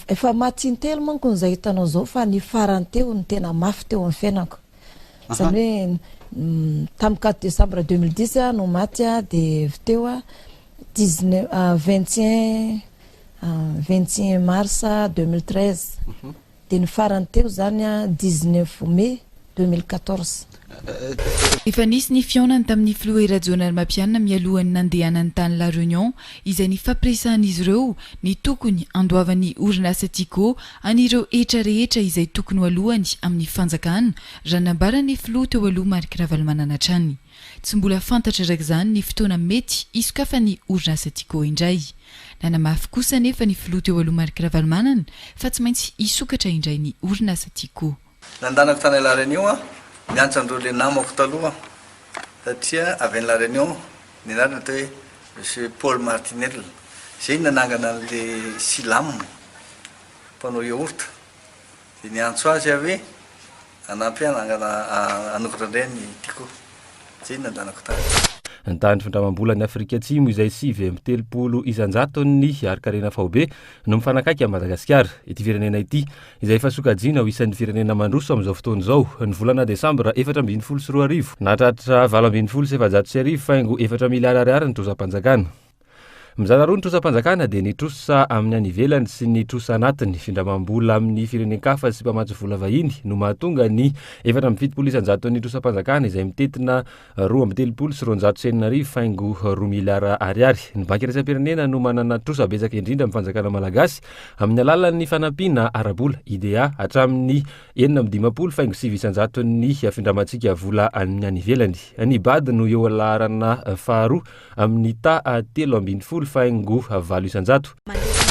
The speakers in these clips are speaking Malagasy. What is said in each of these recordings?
efa matsintelo manko zay hitanao zao fa ny farany teo ny tena mafy teo amin'ny fiainako. Zany hoe tamin'ny 4 décembre 2010 no maty de teo 21 mars 2013 de ny farany teo zany 19 mai 2014. Efa nisy ny fionany tamin'ny filoha zonal Mapiana mialohan'ny nandehanany tany La Réunion izay nifampiresahan'izy ireo ny tokony andoavan'ny orinasa Tico anireo etra rehetra izay tokony alohany amin'ny fanjakana raha nambarany filoha teo aloha Marc Ravalomanana-trany. Tsy mbola fantatra raka izany ny fotoana mety isokafa ny orinasa Tico indray. Nanamafy kosa nefa ny filoha teo aloha Marc Ravalomanana fa tsy maintsy isokatra indray ny orinasa Tico. Nandanako tany La Réunion miantsandreo le namako taloha satria avy La Réunion ny anarana atao hoe Monsieur Paul Martinel zay nanangana an'le Silam mpanao yaourt de niantso azy avy anampy anangana anokatra indray ny Tico zay nandanako tany. Ny tany findramam-bola ny Afrika Atsimo izay 7.30 isanjaton'ny arikarena faobe no mifanakaiky a Madagasikara. Ity firenena ity izay efa sokajina ho isan'ny firenena mandroso amin'izao fotoana izao. Ny volana Desambra 4.24 nahatratra 7.710 faingo 4 miliara ariary ny trosam-panjakana. Mizara roa ny trosam-panjakana dia ny trosa amin'ny any ivelany sy ny trosa anatiny. Findramam-bola amin'ny firenenkafa sy mpamatsy vola vahiny no mahatonga ny 4.70 isanjaton'ny trosam-panjakana izay mitetina 2.30 sy 290 faingo 2 miliara ariary. Ny banky iraisam-pirenena no manana trosa betsaka indrindra amin'ny fanjakana malagasy amin'ny alalan'ny fanampiana arabola IDA hatramin'ny 4.50 faingo 9 isanjaton'ny findramantsika vola amin'ny any ivelany. Ny BAD no eo alarana faharoa amin'ny ta 3.20 faingo 4 isanjato.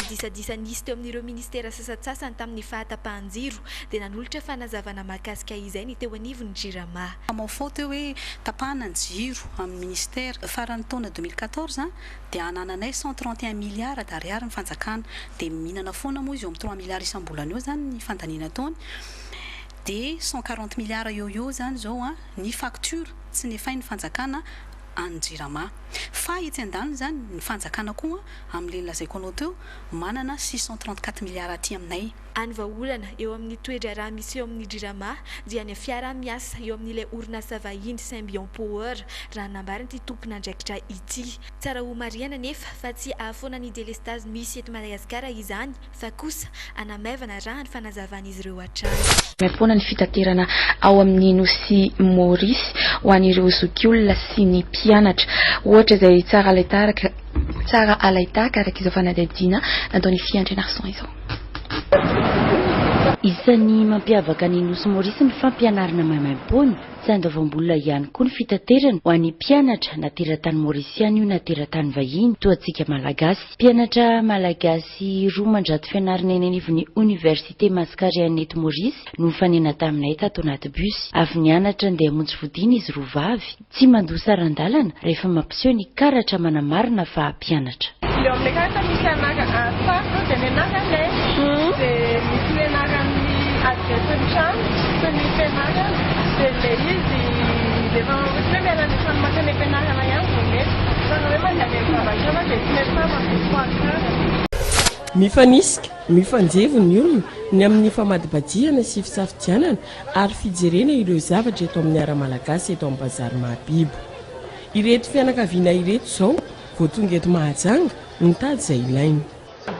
Disadisy teo amin'ireo ministera sasasasany tamin'ny fahatapahan-jiro dia nanolotra fanazavana mahakasika izay ny teo anivon'ny Jirama. Amao teo hoe tapahana ny jiro amin'ny ministera farany taona 2014 dia anananay 131 miliara d'ariary ny fanjakana dia mihinana foana moa izy eo amin'ny 3 miliara isam-bolana eo zany ny fandaniana taony dia 140 miliara eo zany zao ny facture tsy nefainy fanjakana any Jirama. Fa itsy andany zany ny fanjakana koa amin'ny lazaiko anao teo manana 634 miliara aty aminay. Any vaolana eo amin'ny toedra raha misy eo amin'ny Jirama dia ny fiara miasa eo amin'ilay orinasa vahiny Symbion Power raha nambarany ty tompona andraikitra ity. Tsara ho mariana nefa fa tsy ahafoana ny délestage misy eto Madagasikara izany fa kosa anamaivana raha ny fanazavan'izy ireo hatrany. Mampona ny fitaterana ao amin'ny Nosy Maurice ho an'ireo zokiolona sy ny mpianatra ohatra izay tsara alaitaka araka izao fanadihadiana nataon'ny fiantranason izao. Isan'ny mampiavaka ny Nosy Maurice ny fampianarana maimaimpony tsy andoavam-bola ihany koa ny fitaterana ho an'ny mpianatra na teratany Maurisiana io na teratany vahiny toa antsika malagasy. Mpianatra malagasy roa mandrato fianarana eny anivon'ny Université Mascarian'ny eto Maurice no mifanena taminay tato anaty bus. Avy nianatra andeha hamonjy fodiana izy roa vavy. Tsy mandoa sarandalana rehefa mampiseho ny karatra manamarina fa mpianatra. Mifanisika, mifanjevo ny olona ny amin'ny famadibadiana sy fisafidianana ary fijerena ireo zavatra eto amin'ny ara-malagasy eto amin'ny bazary Mahabibo. Ireto fianakaviana ireto zao vao tonga eto Mahajanga mitady izay ilainy. Le